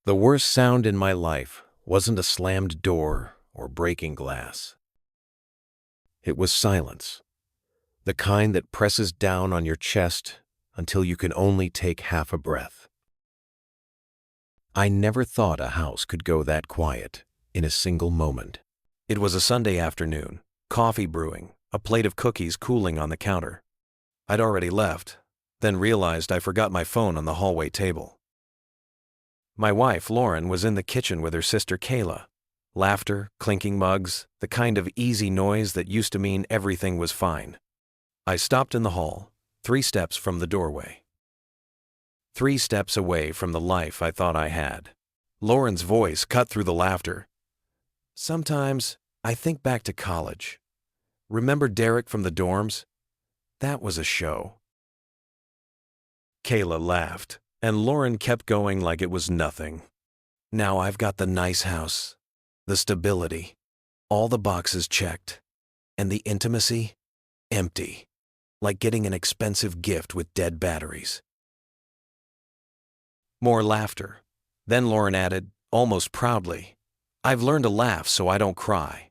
The worst sound in my life wasn't a slammed door or breaking glass. It was silence, the kind that presses down on your chest until you can only take half a breath. I never thought a house could go that quiet in a single moment. It was a Sunday afternoon, coffee brewing, a plate of cookies cooling on the counter. I'd already left, then realized I forgot my phone on the hallway table. My wife, Lauren, was in the kitchen with her sister Kayla. Laughter, clinking mugs, the kind of easy noise that used to mean everything was fine. I stopped in the hall, 3 steps from the doorway. 3 steps away from the life I thought I had. Lauren's voice cut through the laughter. Sometimes I think back to college. Remember Derek from the dorms? That was a show. Kayla laughed, and Lauren kept going like it was nothing. Now I've got the nice house, the stability, all the boxes checked, and the intimacy, empty, like getting an expensive gift with dead batteries. More laughter. Then Lauren added, almost proudly, I've learned to laugh so I don't cry.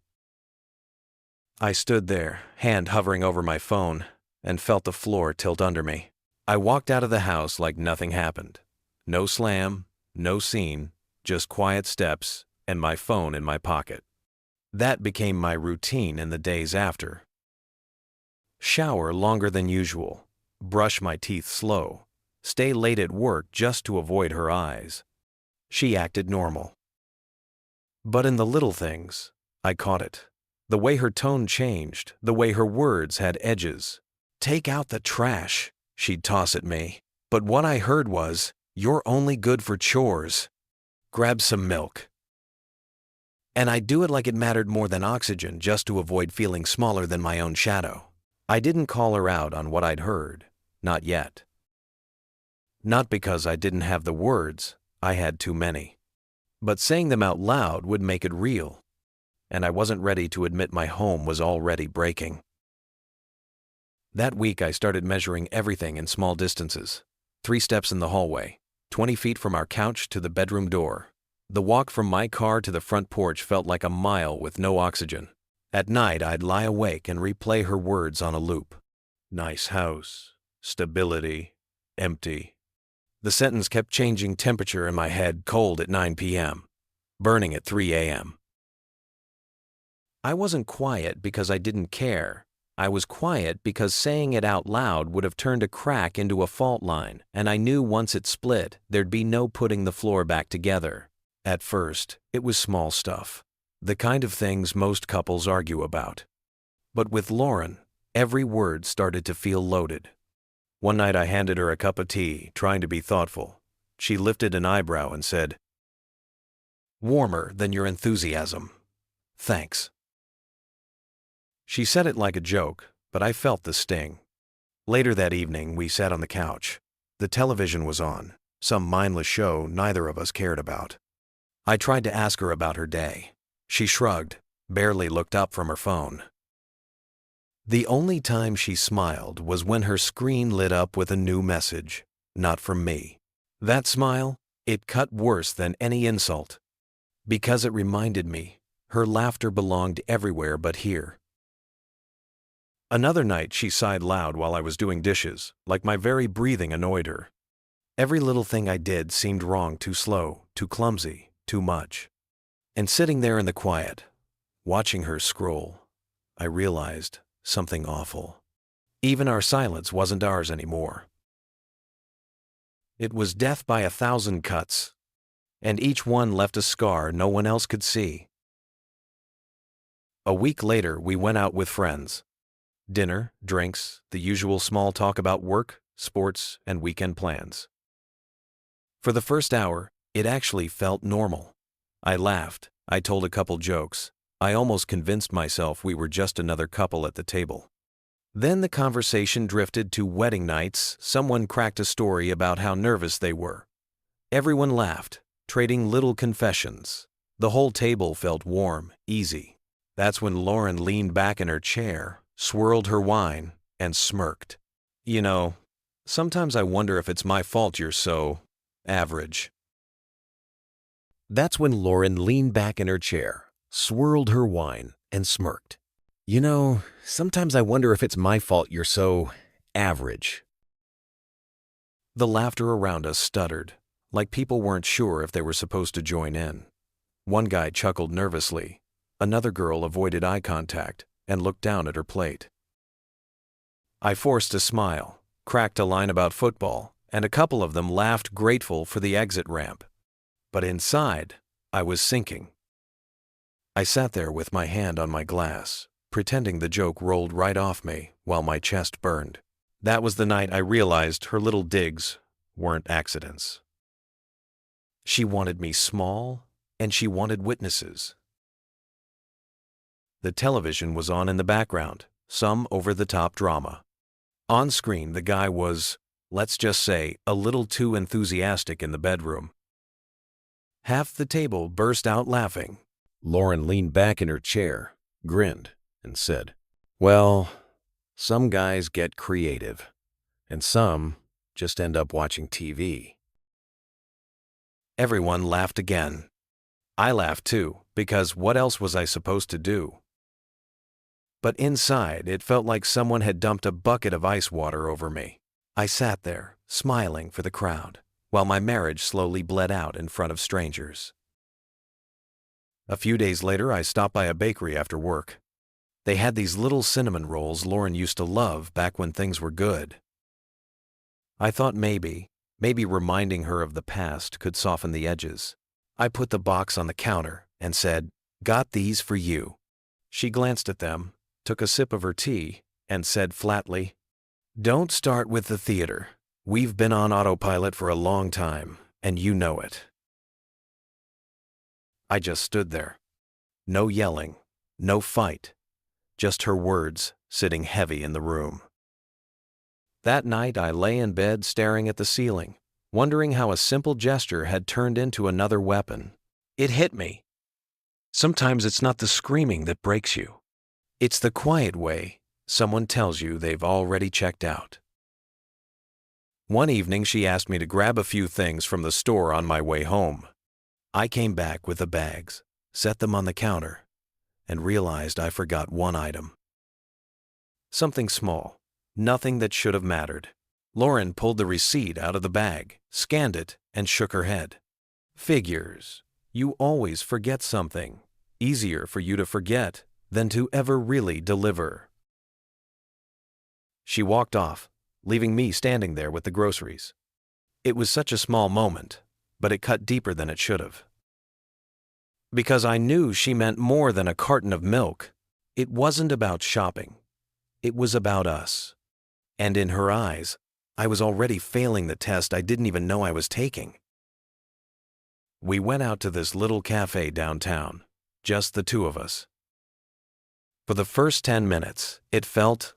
I stood there, hand hovering over my phone, and felt the floor tilt under me. I walked out of the house like nothing happened. No slam, no scene, just quiet steps and my phone in my pocket. That became my routine in the days after. Shower longer than usual, brush my teeth slow, stay late at work just to avoid her eyes. She acted normal. But in the little things, I caught it. The way her tone changed, the way her words had edges. Take out the trash, she'd toss at me. But what I heard was, you're only good for chores. Grab some milk. And I'd do it like it mattered more than oxygen just to avoid feeling smaller than my own shadow. I didn't call her out on what I'd heard, not yet. Not because I didn't have the words, I had too many. But saying them out loud would make it real. And I wasn't ready to admit my home was already breaking. That week I started measuring everything in small distances. 3 steps in the hallway, 20 feet from our couch to the bedroom door. The walk from my car to the front porch felt like a mile with no oxygen. At night I'd lie awake and replay her words on a loop. Nice house, stability, empty. The sentence kept changing temperature in my head, cold at 9 p.m., burning at 3 a.m. I wasn't quiet because I didn't care. I was quiet because saying it out loud would have turned a crack into a fault line, and I knew once it split, there'd be no putting the floor back together. At first, it was small stuff, the kind of things most couples argue about. But with Lauren, every word started to feel loaded. One night I handed her a cup of tea, trying to be thoughtful. She lifted an eyebrow and said, "Warmer than your enthusiasm. Thanks." She said it like a joke, but I felt the sting. Later that evening, we sat on the couch. The television was on, some mindless show neither of us cared about. I tried to ask her about her day. She shrugged, barely looked up from her phone. The only time she smiled was when her screen lit up with a new message, not from me. That smile, it cut worse than any insult, because it reminded me her laughter belonged everywhere but here. Another night she sighed loud while I was doing dishes, like my very breathing annoyed her. Every little thing I did seemed wrong, too slow, too clumsy, too much. And sitting there in the quiet, watching her scroll, I realized something awful. Even our silence wasn't ours anymore. It was death by 1,000 cuts, and each one left a scar no one else could see. A week later, we went out with friends. Dinner, drinks, the usual small talk about work, sports, and weekend plans. For the first hour, it actually felt normal. I laughed, I told a couple jokes, I almost convinced myself we were just another couple at the table. Then the conversation drifted to wedding nights. Someone cracked a story about how nervous they were. Everyone laughed, trading little confessions. The whole table felt warm, easy. That's when Lauren leaned back in her chair, swirled her wine, and smirked. You know, sometimes I wonder if it's my fault you're so average. That's when Lauren leaned back in her chair, swirled her wine, and smirked. You know, sometimes I wonder if it's my fault you're so average. The laughter around us stuttered, like people weren't sure if they were supposed to join in. One guy chuckled nervously. Another girl avoided eye contact and looked down at her plate. I forced a smile, cracked a line about football, and a couple of them laughed, grateful for the exit ramp. But inside, I was sinking. I sat there with my hand on my glass, pretending the joke rolled right off me while my chest burned. That was the night I realized her little digs weren't accidents. She wanted me small, and she wanted witnesses. The television was on in the background, some over-the-top drama. On screen, the guy was, let's just say, a little too enthusiastic in the bedroom. Half the table burst out laughing. Lauren leaned back in her chair, grinned, and said, "Well, some guys get creative, and some just end up watching TV." Everyone laughed again. I laughed too, because what else was I supposed to do? But inside, it felt like someone had dumped a bucket of ice water over me. I sat there, smiling for the crowd, while my marriage slowly bled out in front of strangers. A few days later, I stopped by a bakery after work. They had these little cinnamon rolls Lauren used to love back when things were good. I thought maybe reminding her of the past could soften the edges. I put the box on the counter and said, "Got these for you." She glanced at them, took a sip of her tea, and said flatly, "Don't start with the theater. We've been on autopilot for a long time, and you know it." I just stood there. No yelling, no fight, just her words sitting heavy in the room. That night I lay in bed staring at the ceiling, wondering how a simple gesture had turned into another weapon. It hit me. Sometimes it's not the screaming that breaks you. It's the quiet way someone tells you they've already checked out. One evening she asked me to grab a few things from the store on my way home. I came back with the bags, set them on the counter, and realized I forgot one item. Something small, nothing that should have mattered. Lauren pulled the receipt out of the bag, scanned it, and shook her head. Figures. You always forget something. Easier for you to forget than to ever really deliver. She walked off, leaving me standing there with the groceries. It was such a small moment, but it cut deeper than it should have. Because I knew she meant more than a carton of milk. It wasn't about shopping. It was about us. And in her eyes, I was already failing the test I didn't even know I was taking. We went out to this little cafe downtown, just the two of us. For the first 10 minutes, it felt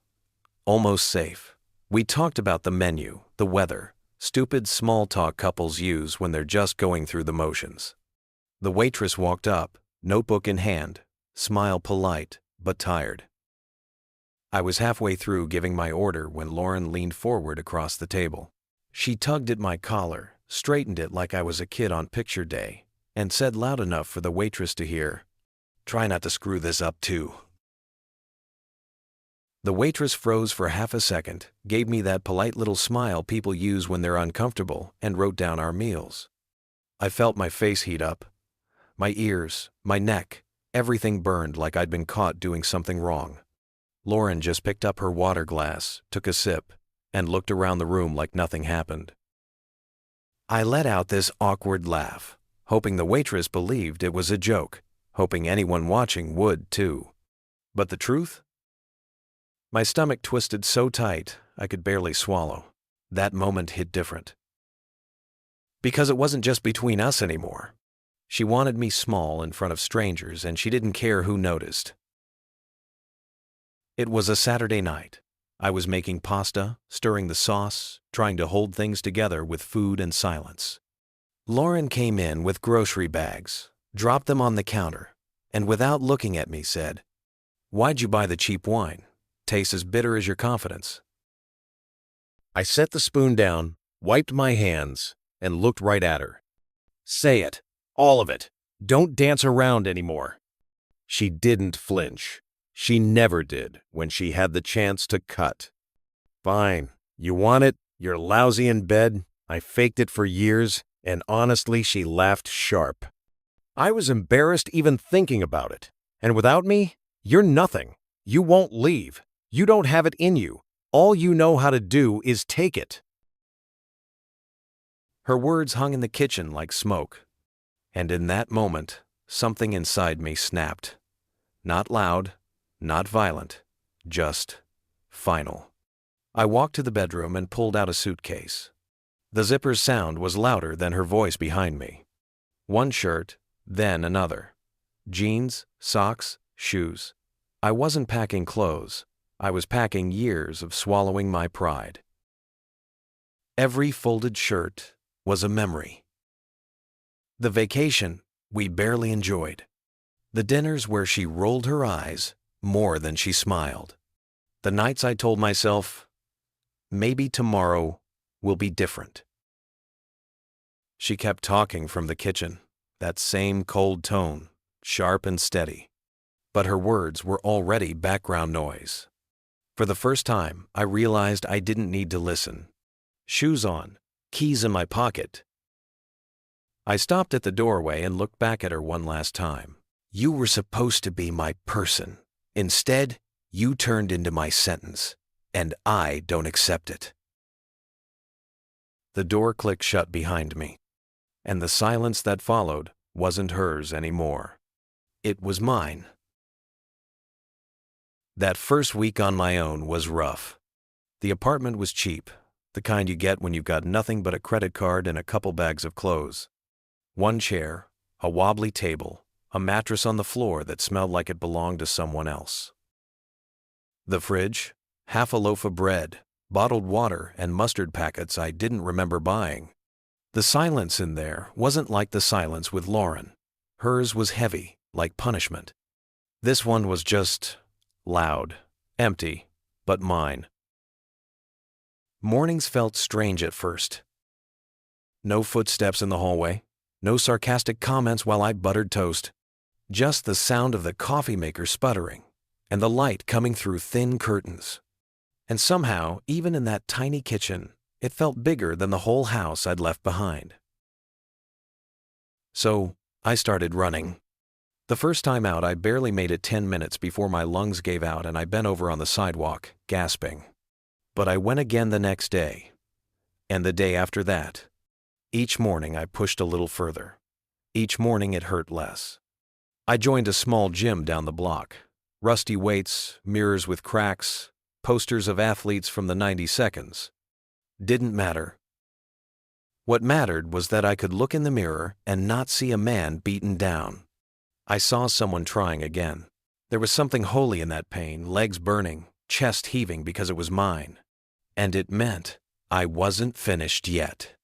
almost safe. We talked about the menu, the weather, stupid small talk couples use when they're just going through the motions. The waitress walked up, notebook in hand, smile polite but tired. I was halfway through giving my order when Lauren leaned forward across the table. She tugged at my collar, straightened it like I was a kid on picture day, and said loud enough for the waitress to hear, "Try not to screw this up too." The waitress froze for half a second, gave me that polite little smile people use when they're uncomfortable, and wrote down our meals. I felt my face heat up. My ears, my neck, everything burned like I'd been caught doing something wrong. Lauren just picked up her water glass, took a sip, and looked around the room like nothing happened. I let out this awkward laugh, hoping the waitress believed it was a joke, hoping anyone watching would too. But the truth? My stomach twisted so tight I could barely swallow. That moment hit different. Because it wasn't just between us anymore. She wanted me small in front of strangers, and she didn't care who noticed. It was a Saturday night. I was making pasta, stirring the sauce, trying to hold things together with food and silence. Lauren came in with grocery bags, dropped them on the counter, and without looking at me said, "Why'd you buy the cheap wine? Tastes as bitter as your confidence." I set the spoon down, wiped my hands, and looked right at her. "Say it. All of it. Don't dance around anymore." She didn't flinch. She never did when she had the chance to cut. "Fine. You want it? You're lousy in bed. I faked it for years, and honestly, she laughed sharp. I was embarrassed even thinking about it. And without me, you're nothing. You won't leave. You don't have it in you. All you know how to do is take it." Her words hung in the kitchen like smoke. And in that moment, something inside me snapped. Not loud, not violent, just final. I walked to the bedroom and pulled out a suitcase. The zipper's sound was louder than her voice behind me. One shirt, then another. Jeans, socks, shoes. I wasn't packing clothes. I was packing years of swallowing my pride. Every folded shirt was a memory. The vacation we barely enjoyed. The dinners where she rolled her eyes more than she smiled. The nights I told myself, maybe tomorrow will be different. She kept talking from the kitchen, that same cold tone, sharp and steady. But her words were already background noise. For the first time, I realized I didn't need to listen. Shoes on, keys in my pocket. I stopped at the doorway and looked back at her one last time. "You were supposed to be my person. Instead, you turned into my sentence, and I don't accept it." The door clicked shut behind me, and the silence that followed wasn't hers anymore. It was mine. That first week on my own was rough. The apartment was cheap, the kind you get when you've got nothing but a credit card and a couple bags of clothes. One chair, a wobbly table, a mattress on the floor that smelled like it belonged to someone else. The fridge, half a loaf of bread, bottled water, and mustard packets I didn't remember buying. The silence in there wasn't like the silence with Lauren. Hers was heavy, like punishment. This one was just loud, empty, but mine. Mornings felt strange at first. No footsteps in the hallway, no sarcastic comments while I buttered toast. Just the sound of the coffee maker sputtering, and the light coming through thin curtains. And somehow, even in that tiny kitchen, it felt bigger than the whole house I'd left behind. So, I started running. The first time out, I barely made it 10 minutes before my lungs gave out and I bent over on the sidewalk, gasping. But I went again the next day, and the day after that. Each morning I pushed a little further. Each morning it hurt less. I joined a small gym down the block. Rusty weights, mirrors with cracks, posters of athletes from the 90 seconds. Didn't matter. What mattered was that I could look in the mirror and not see a man beaten down. I saw someone trying again. There was something holy in that pain, legs burning, chest heaving because it was mine. And it meant I wasn't finished yet.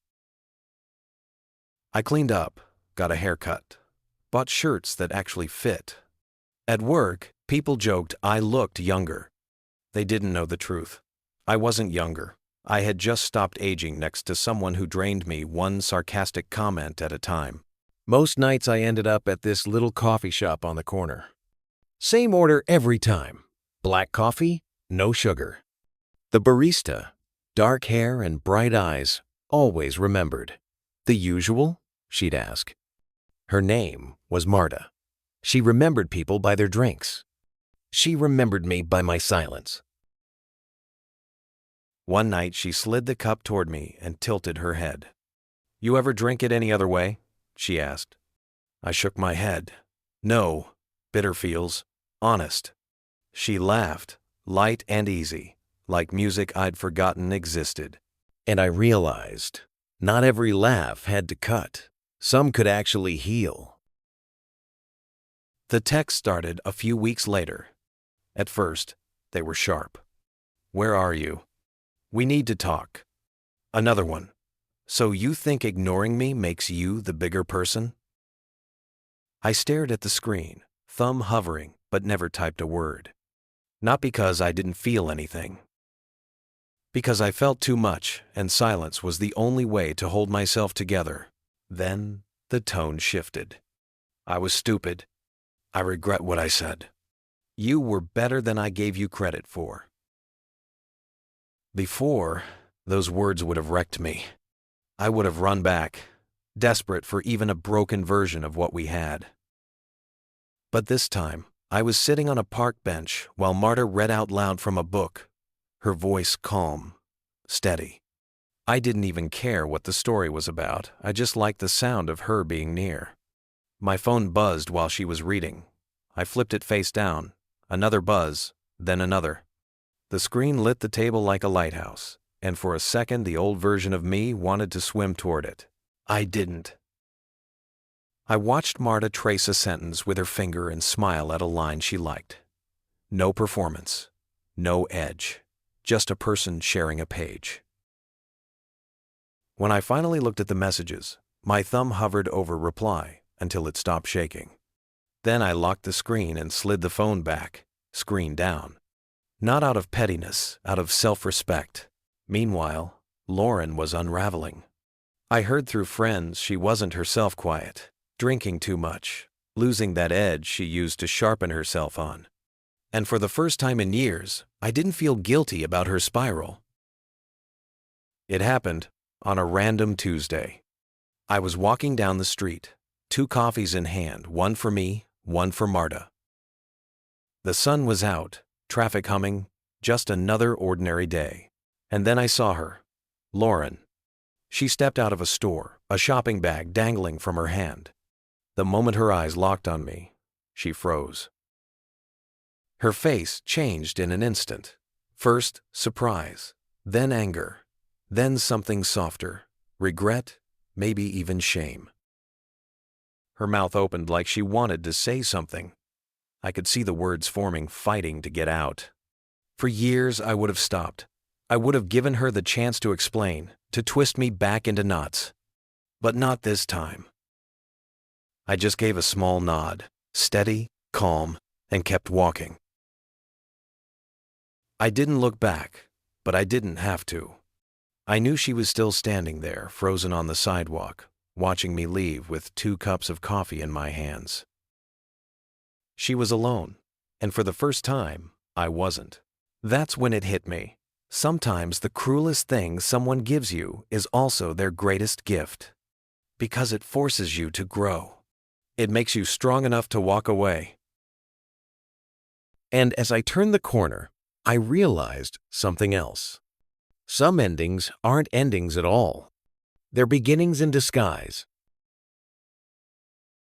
I cleaned up, got a haircut, bought shirts that actually fit. At work, people joked I looked younger. They didn't know the truth. I wasn't younger. I had just stopped aging next to someone who drained me one sarcastic comment at a time. Most nights I ended up at this little coffee shop on the corner. Same order every time. Black coffee, no sugar. The barista, dark hair and bright eyes, always remembered. "The usual?" she'd ask. Her name was Marta. She remembered people by their drinks. She remembered me by my silence. One night she slid the cup toward me and tilted her head. "You ever drink it any other way?" she asked. I shook my head. "No, bitter feels, honest." She laughed, light and easy, like music I'd forgotten existed. And I realized not every laugh had to cut. Some could actually heal. The texts started a few weeks later. At first, they were sharp. "Where are you? We need to talk." Another one. "So you think ignoring me makes you the bigger person?" I stared at the screen, thumb hovering, but never typed a word. Not because I didn't feel anything. Because I felt too much, and silence was the only way to hold myself together. Then The tone shifted. I was stupid. I regret what I said. You were better than I gave you credit for. Before, those words would have wrecked me. I would have run back, desperate for even a broken version of what we had. But this time, I was sitting on a park bench while Marta read out loud from a book, her voice calm, steady. I didn't even care what the story was about. I just liked the sound of her being near. My phone buzzed while she was reading. I flipped it face down. Another buzz, then another. The screen lit the table like a lighthouse, and for a second the old version of me wanted to swim toward it. I didn't. I watched Marta trace a sentence with her finger and smile at a line she liked. No performance, no edge, just a person sharing a page. When I finally looked at the messages, my thumb hovered over reply until it stopped shaking. Then I locked the screen and slid the phone back, screen down. Not out of pettiness, out of self-respect. Meanwhile, Lauren was unraveling. I heard through friends she wasn't herself quiet, drinking too much, losing that edge she used to sharpen herself on. And for the first time in years, I didn't feel guilty about her spiral. It happened on a random Tuesday. I was walking down the street, 2 coffees in hand, one for me, one for Marta. The sun was out, traffic humming, just another ordinary day. And then I saw her, Lauren. She stepped out of a store, a shopping bag dangling from her hand. The moment her eyes locked on me, she froze. Her face changed in an instant. First, surprise, then anger, then something softer, regret, maybe even shame. Her mouth opened like she wanted to say something. I could see the words forming, fighting to get out. For years, I would have stopped. I would have given her the chance to explain, to twist me back into knots. But not this time. I just gave a small nod, steady, calm, and kept walking. I didn't look back, but I didn't have to. I knew she was still standing there, frozen on the sidewalk, watching me leave with 2 cups of coffee in my hands. She was alone, and for the first time, I wasn't. That's when it hit me. Sometimes the cruelest thing someone gives you is also their greatest gift. Because it forces you to grow. It makes you strong enough to walk away. And as I turned the corner, I realized something else. Some endings aren't endings at all. They're beginnings in disguise,